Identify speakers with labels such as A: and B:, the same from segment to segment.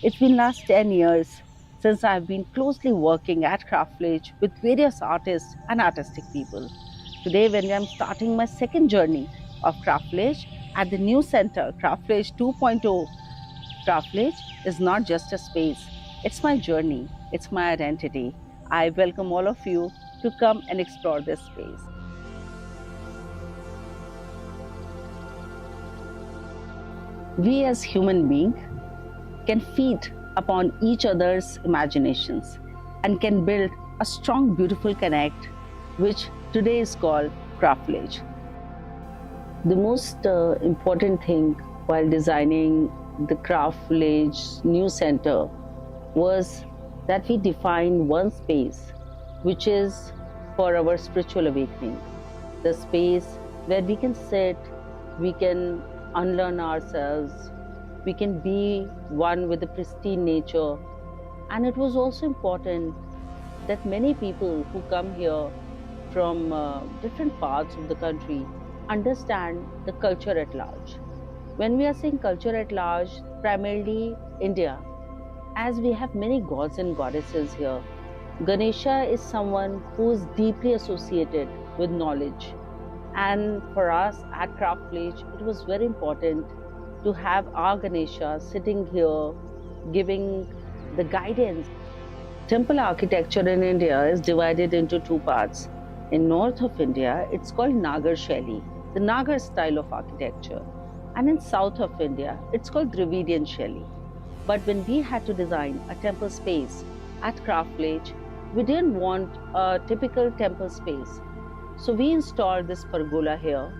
A: It's been last 10 years since I've been closely working at Craft Village with various artists and artistic people. Today, when I'm starting my second journey of Craft Village at the new center, Craft Village 2.0, Craft Village is not just a space, it's my journey, it's my identity. I welcome all of you to come and explore this space. We as human beings can feed upon each other's imaginations and can build a strong, beautiful connect, which today is called Craft Village. The most important thing while designing the Craft Village new center was that we defined one space which is for our spiritual awakening. The space where we can sit, we can unlearn ourselves, we can be one with the pristine nature. And it was also important that many people who come here from different parts of the country understand the culture at large. When we are saying culture at large, primarily India, as we have many gods and goddesses here, Ganesha is someone who is deeply associated with knowledge. And for us at Craft Village, it was very important to have our Ganesha sitting here giving the guidance. Temple architecture in India is divided into two parts. In north of India, it's called Nagar Shaili, the Nagar style of architecture. And in south of India, it's called Dravidian Shaili. But when we had to design a temple space at Craft Village, we didn't want a typical temple space. So we installed this pergola here,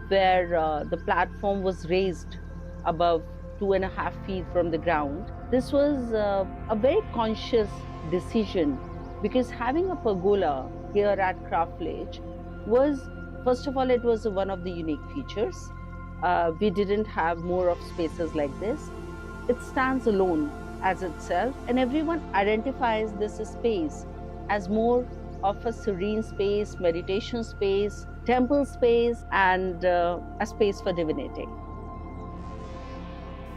A: where the platform was raised above 2.5 feet from the ground. This was a very conscious decision because having a pergola here at Craft Village was, first of all, it was one of the unique features. We didn't have more of spaces like this. It stands alone as itself, and everyone identifies this space as more of a serene space, meditation space, temple space, and a space for divinity.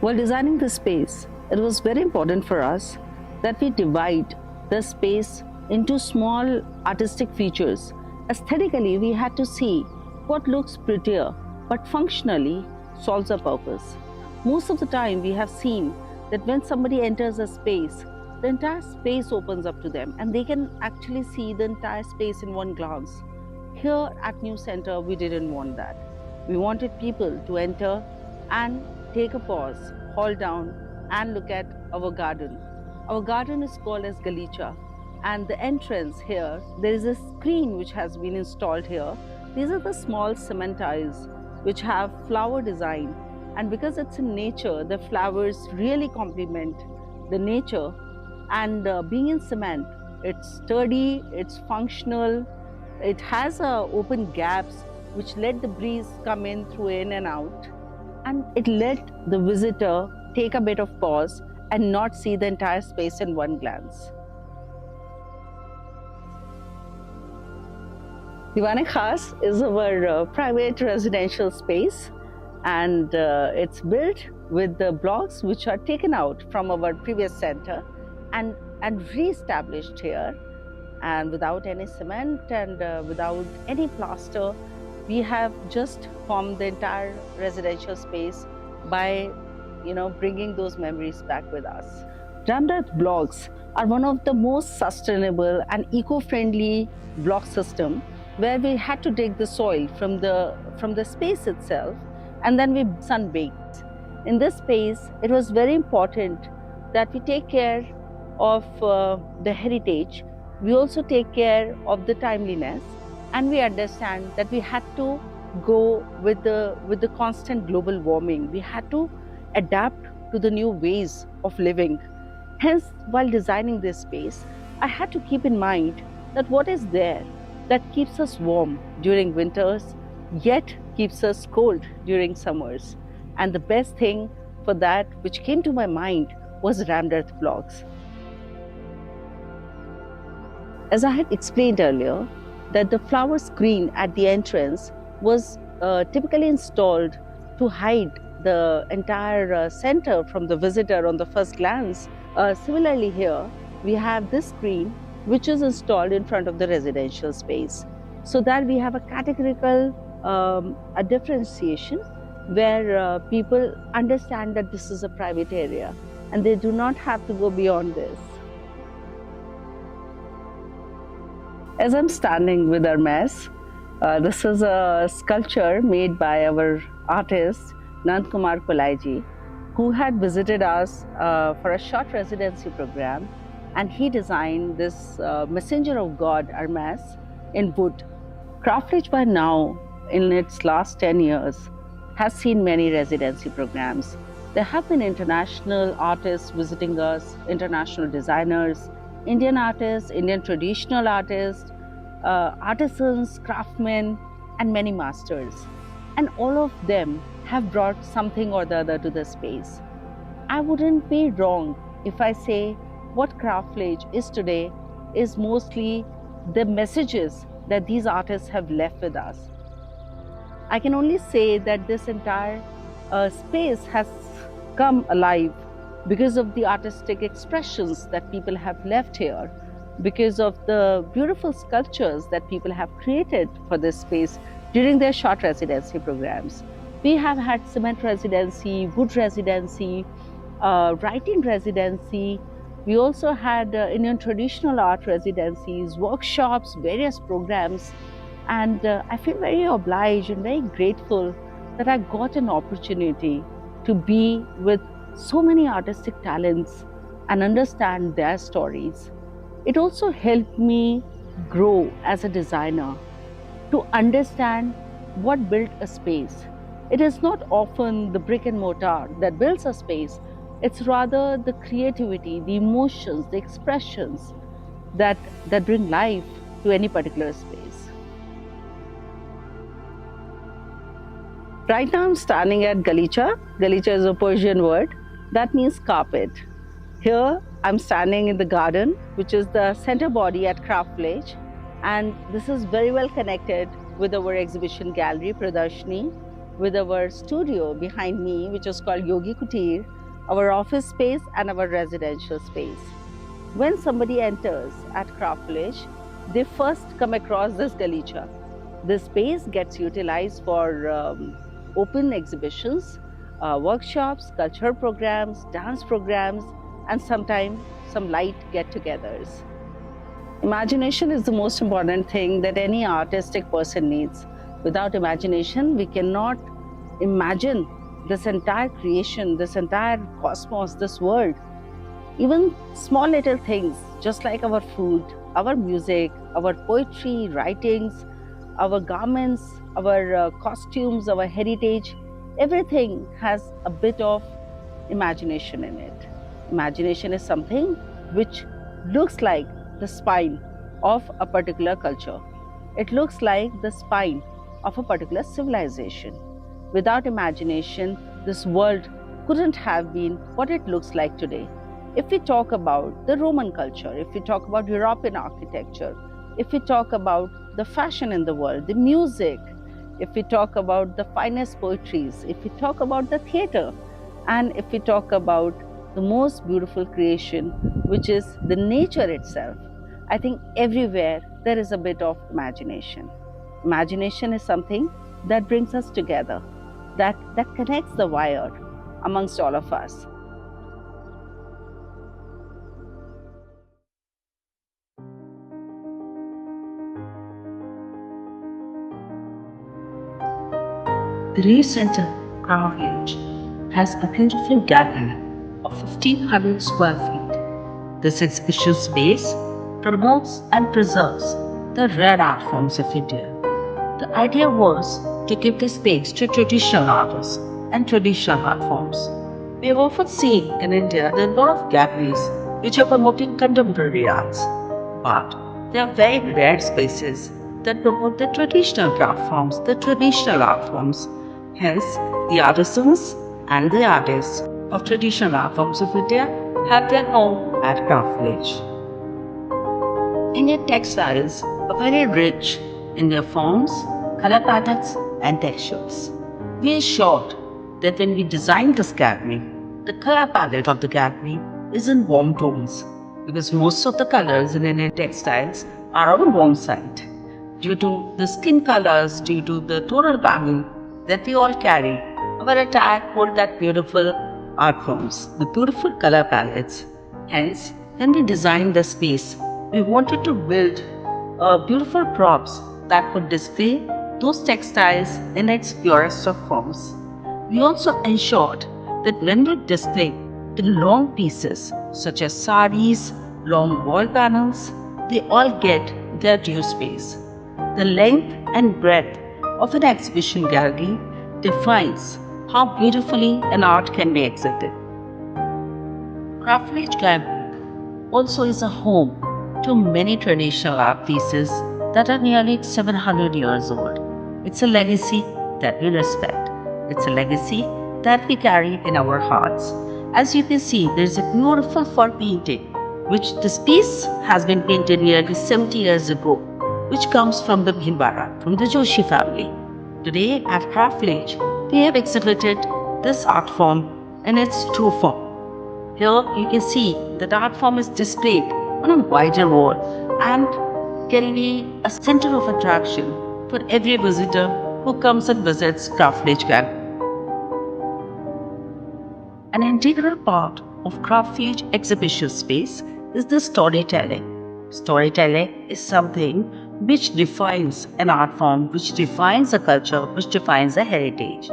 A: While designing this space, it was very important for us that we divide the space into small artistic features. Aesthetically, we had to see what looks prettier, but functionally solves a purpose. Most of the time, we have seen that when somebody enters a space, the entire space opens up to them and they can actually see the entire space in one glance. Here at New Center, we didn't want that. We wanted people to enter and take a pause, hold down and look at our garden. Our garden is called as Galeecha, and the entrance here, there is a screen which has been installed here. These are the small cement tiles which have flower design, and because it's in nature, the flowers really complement the nature. And being in cement, it's sturdy, it's functional, it has open gaps which let the breeze come in through in and out, and it let the visitor take a bit of pause and not see the entire space in one glance. Diwan Khas is our private residential space, and it's built with the blocks which are taken out from our previous center and re-established here, and without any cement and without any plaster. We have just formed the entire residential space by bringing those memories back with us. Rammed earth blocks are one of the most sustainable and eco-friendly block system, where we had to take the soil from the space itself and then we sun-baked. In this space, it was very important that we take care of the heritage. We also take care of the timeliness, and we understand that we had to go with the constant global warming. We had to adapt to the new ways of living. Hence, while designing this space, I had to keep in mind that what is there that keeps us warm during winters, yet keeps us cold during summers. And the best thing for that which came to my mind was rammed earth blocks. As I had explained earlier, that the flower screen at the entrance was typically installed to hide the entire center from the visitor on the first glance. Similarly here, we have this screen which is installed in front of the residential space, so that we have a categorical a differentiation where people understand that this is a private area and they do not have to go beyond this. As I'm standing with Hermes, this is a sculpture made by our artist Nand Kumar Kolaiji, who had visited us for a short residency program, and he designed this messenger of God Hermes in wood. Craftledge by now, in its last 10 years, has seen many residency programs. There have been international artists visiting us, international designers, Indian artists, Indian traditional artists, artisans, craftsmen, and many masters. And all of them have brought something or the other to the space. I wouldn't be wrong if I say what Craftledge is today is mostly the messages that these artists have left with us. I can only say that this entire space has come alive because of the artistic expressions that people have left here, because of the beautiful sculptures that people have created for this space during their short residency programs. We have had cement residency, wood residency, writing residency. We also had Indian traditional art residencies, workshops, various programs. And I feel very obliged and very grateful that I got an opportunity to be with so many artistic talents and understand their stories. It also helped me grow as a designer, to understand what built a space. It is not often the brick and mortar that builds a space. It's rather the creativity, the emotions, the expressions that bring life to any particular space. Right now I'm standing at Galeecha. Galeecha is a Persian word that means carpet. Here I'm standing in the garden, which is the center body at Craftledge, and this is very well connected with our exhibition gallery, Pradarshini, with our studio behind me, which is called Yogi Kutir, our office space and our residential space. When somebody enters at Craftledge, they first come across this Galeecha. This space gets utilized for open exhibitions, workshops, culture programs, dance programs, and sometimes some light get-togethers. Imagination is the most important thing that any artistic person needs. Without imagination, we cannot imagine this entire creation, this entire cosmos, this world. Even small little things, just like our food, our music, our poetry, writings, our garments, our costumes, our heritage, everything has a bit of imagination in it. Imagination is something which looks like the spine of a particular culture. It looks like the spine of a particular civilization. Without imagination, this world couldn't have been what it looks like today. If we talk about the Roman culture, if we talk about European architecture, if we talk about the fashion in the world, the music, if we talk about the finest poetries, if we talk about the theater, and if we talk about the most beautiful creation, which is the nature itself, I think everywhere there is a bit of imagination. Imagination is something that brings us together, that connects the wire amongst all of us.
B: The new center, Craftledge, has a beautiful gallery of 1,500 square feet. This exhibition space promotes and preserves the rare art forms of India. The idea was to give the space to traditional artists and traditional art forms. We have often seen in India there are a lot of galleries which are promoting contemporary arts, but they are very rare spaces that promote the traditional craft forms, the traditional art forms. Hence, the artisans and the artists of traditional art forms of India have their home at Craftledge. Indian textiles are very rich in their forms, color patterns, and textures. We, in short, that when we designed this gallery, the color palette of the gallery is in warm tones because most of the colors in Indian textiles are on the warm side. Due to the skin colors, due to the tonal palette that we all carry, our attire hold that beautiful art forms, the beautiful color palettes. Hence, when we designed the space, we wanted to build beautiful props that could display those textiles in its purest of forms. We also ensured that when we display the long pieces such as saris, long wall panels, they all get their due space. The length and breadth of an exhibition gallery defines how beautifully an art can be exhibited. Craft Village Gallery also is a home to many traditional art pieces that are nearly 700 years old. It's a legacy that we respect. It's a legacy that we carry in our hearts. As you can see, there's a beautiful fur painting, which this piece has been painted nearly 70 years ago, which comes from the Bhilwara, from the Joshi family. Today at Craft Village, we have exhibited this art form in its true form. Here you can see that the art form is displayed on a wider wall and can be a center of attraction for every visitor who comes and visits Craft Village Gallery. An integral part of Craft Village exhibition space is the storytelling. Storytelling is something which defines an art form, which defines a culture, which defines a heritage.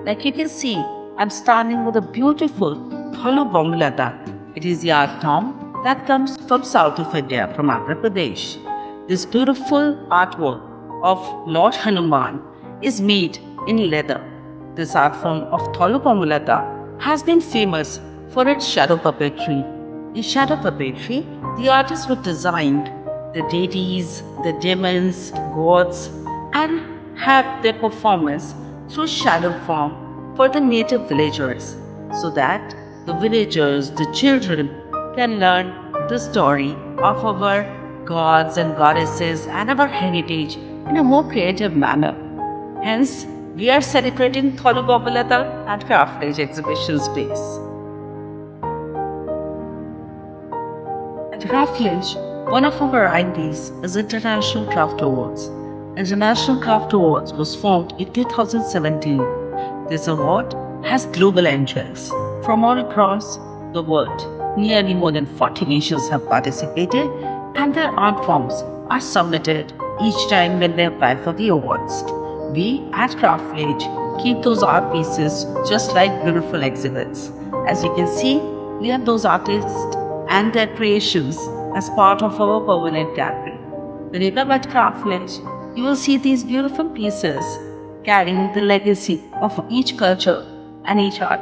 B: Like you can see, I'm standing with a beautiful Tholu Bongolata. It is the art form that comes from south of India, from Andhra Pradesh. This beautiful artwork of Lord Hanuman is made in leather. This art form of Tholu Bongolata has been famous for its shadow puppetry. In shadow puppetry, the artists would design the deities, the demons, gods, and have their performance through shadow form for the native villagers, so that the villagers, the children, can learn the story of our gods and goddesses and our heritage in a more creative manner. Hence, we are celebrating Tholu Bongolata at Craft Village exhibition space. At Craft Village, one of our IDs is International Craft Awards. International Craft Awards was formed in 2017. This award has global entrants from all across the world. Nearly more than 40 nations have participated, and their art forms are submitted each time when they apply for the awards. We at Craft Village keep those art pieces just like beautiful exhibits. As you can see, we have those artists and their creations as part of our permanent gallery. When you come at Craft Village, you will see these beautiful pieces carrying the legacy of each culture and each art.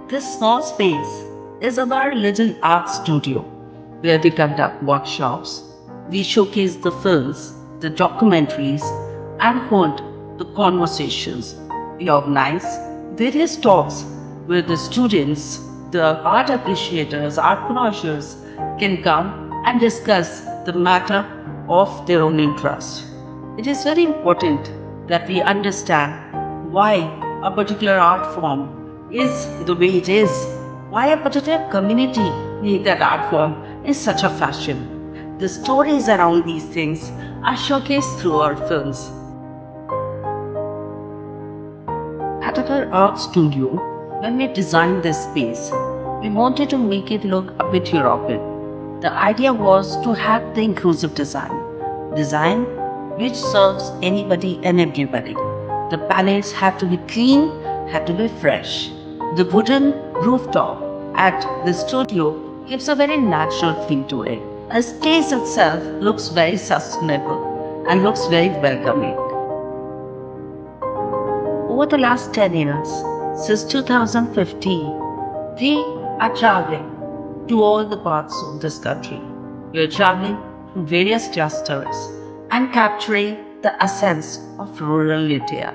B: This small space is our little art studio where we conduct workshops, we showcase the films, the documentaries, and hold the conversations. We organize various talks where the students, the art appreciators, art connoisseurs can come and discuss the matter of their own interest. It is very important that we understand why a particular art form is the way it is, why a particular community needs that art form in such a fashion. The stories around these things are showcased through our films. At our art studio, when we designed this space, we wanted to make it look a bit European. The idea was to have the inclusive design which serves anybody and everybody. The palettes have to be clean, have to be fresh. The wooden rooftop at the studio gives a very natural feel to it. The space itself looks very sustainable and looks very welcoming. Over the last 10 years, since 2015, we are traveling to all the parts of this country. We are traveling to various clusters and capturing the essence of rural India.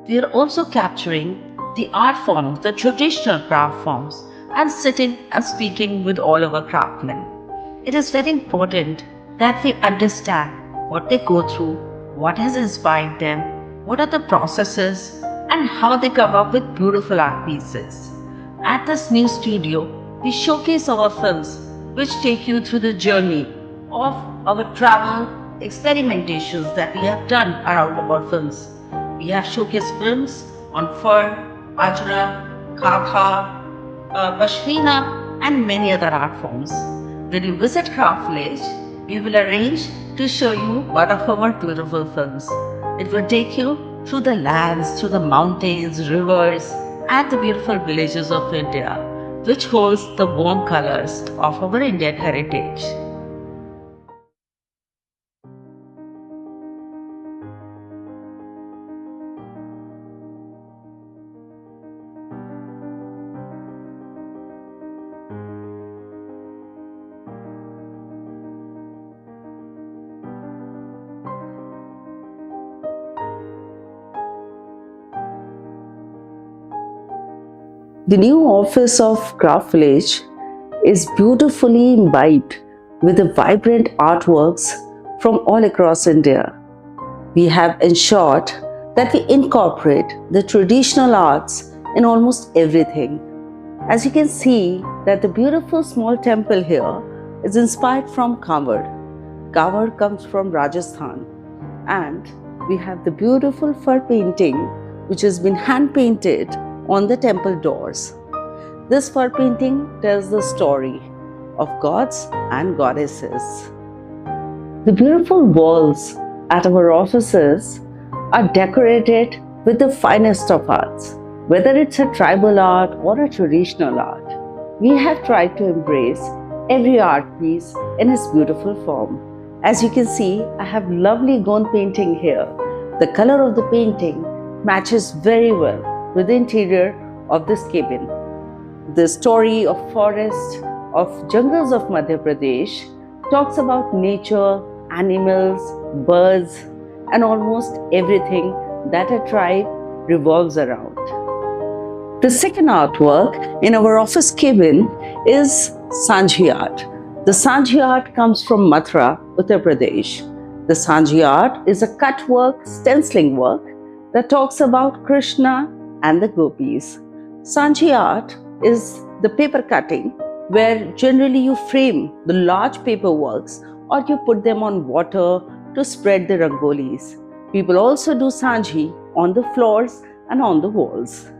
B: We are also capturing the art forms, the traditional craft forms, and sitting and speaking with all our craftsmen. It is very important that we understand what they go through, what has inspired them, what are the processes, and how they come up with beautiful art pieces. At this new studio, we showcase our films which take you through the journey of our travel experimentations that we have done around our films. We have showcased films on fur, ajrak, khatha, pashmina, and many other art forms. When you visit Craft Village, we will arrange to show you one of our beautiful films. It will take you through the lands, through the mountains, rivers, and the beautiful villages of India, which holds the warm colors of our Indian heritage.
A: The new office of Craft Village is beautifully imbibed with the vibrant artworks from all across India. We have ensured that we incorporate the traditional arts in almost everything. As you can see that the beautiful small temple here is inspired from Kanwar. Kanwar comes from Rajasthan, and we have the beautiful fur painting which has been hand painted on the temple doors. This fur painting tells the story of gods and goddesses. The beautiful walls at our offices are decorated with the finest of arts. Whether it's a tribal art or a traditional art, we have tried to embrace every art piece in its beautiful form. As you can see, I have lovely gond painting here. The color of the painting matches very well with the interior of this cabin. The story of forests, of jungles of Madhya Pradesh talks about nature, animals, birds, and almost everything that a tribe revolves around. The second artwork in our office cabin is Sanji art. The Sanji art comes from Mathura, Uttar Pradesh. The Sanji art is a cut work, stenciling work that talks about Krishna and the gopis. Sanji art is the paper cutting where generally you frame the large paper works or you put them on water to spread the rangolis. People also do Sanji on the floors and on the walls.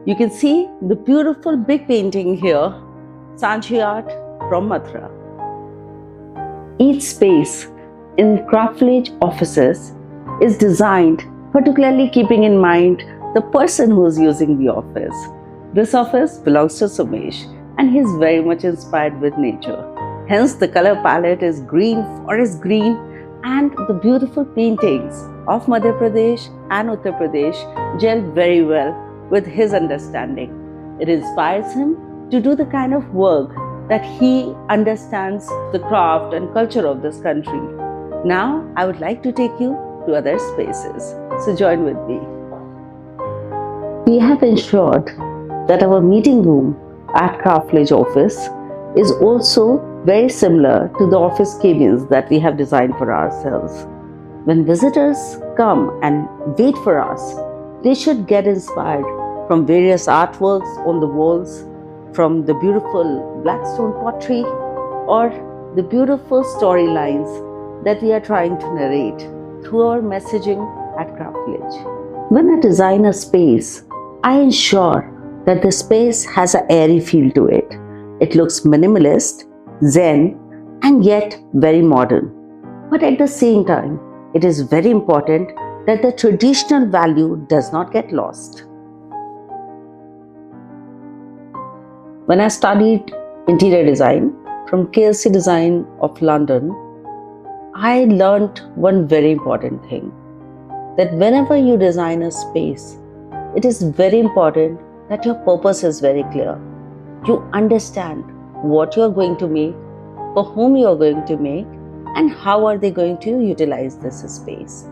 A: You can see the beautiful big painting here, Sanji art from Mathura. Each space in Craft Village offices is designed particularly keeping in mind the person who is using the office. This office belongs to Sumesh and he is very much inspired with nature. Hence the color palette is green, forest green, and the beautiful paintings of Madhya Pradesh and Uttar Pradesh gel very well with his understanding. It inspires him to do the kind of work that he understands the craft and culture of this country. Now I would like to take you to other spaces. So join with me. We have ensured that our meeting room at Craft Village office is also very similar to the office cabins that we have designed for ourselves. When visitors come and wait for us, they should get inspired from various artworks on the walls, from the beautiful black stone pottery or the beautiful storylines that we are trying to narrate through our messaging at Craft Village. When I design a space, I ensure that the space has an airy feel to it. It looks minimalist, zen, and yet very modern. But at the same time, it is very important that the traditional value does not get lost. When I studied interior design from KLC Design of London, I learned one very important thing, that whenever you design a space, it is very important that your purpose is very clear. You understand what you are going to make, for whom you are going to make, and how are they going to utilize this space.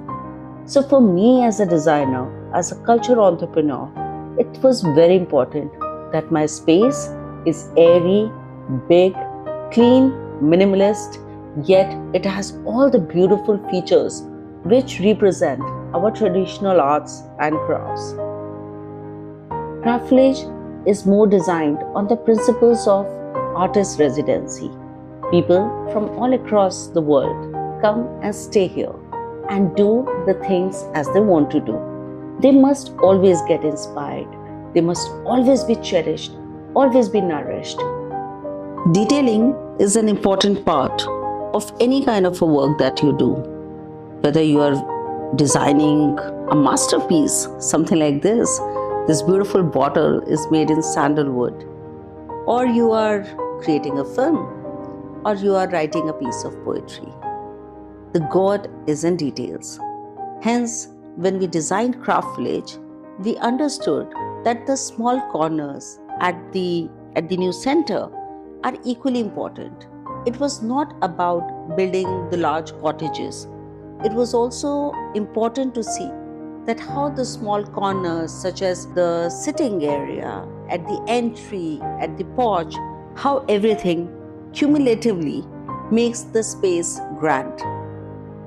A: So for me as a designer, as a cultural entrepreneur, it was very important that my space is airy, big, clean, minimalist, yet it has all the beautiful features which represent our traditional arts and crafts. Craft Village is more designed on the principles of Artist Residency. People from all across the world come and stay here and do the things as they want to do. They must always get inspired. They must always be cherished, always be nourished. Detailing is an important part of any kind of a work that you do. Whether you are designing a masterpiece, something like this beautiful bottle is made in sandalwood, or you are creating a film, or you are writing a piece of poetry. The God is in details. Hence, when we designed Craft Village, we understood that the small corners at the new center are equally important. It was not about building the large cottages. It was also important to see that how the small corners, such as the sitting area, at the entry, at the porch, how everything cumulatively makes the space grand.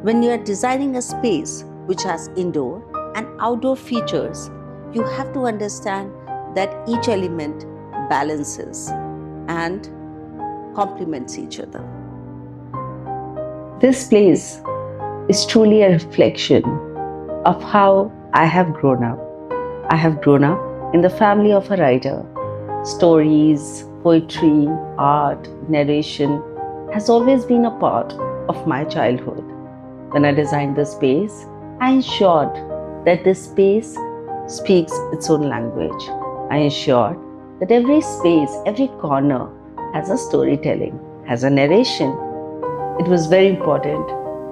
A: When you are designing a space which has indoor and outdoor features, you have to understand that each element balances and complements each other. This place is truly a reflection of how I have grown up. I have grown up in the family of a writer. Stories, poetry, art, narration has always been a part of my childhood. When I designed the space, I ensured that this space speaks its own language. I ensured that every space, every corner has a storytelling, has a narration. It was very important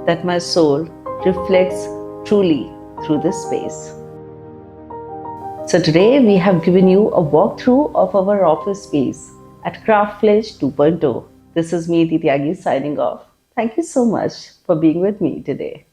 A: that my soul reflects truly through this space. So today we have given you a walkthrough of our office space at Craft Village 2.0. This is me, Iti Tyagi, signing off. Thank you so much for being with me today.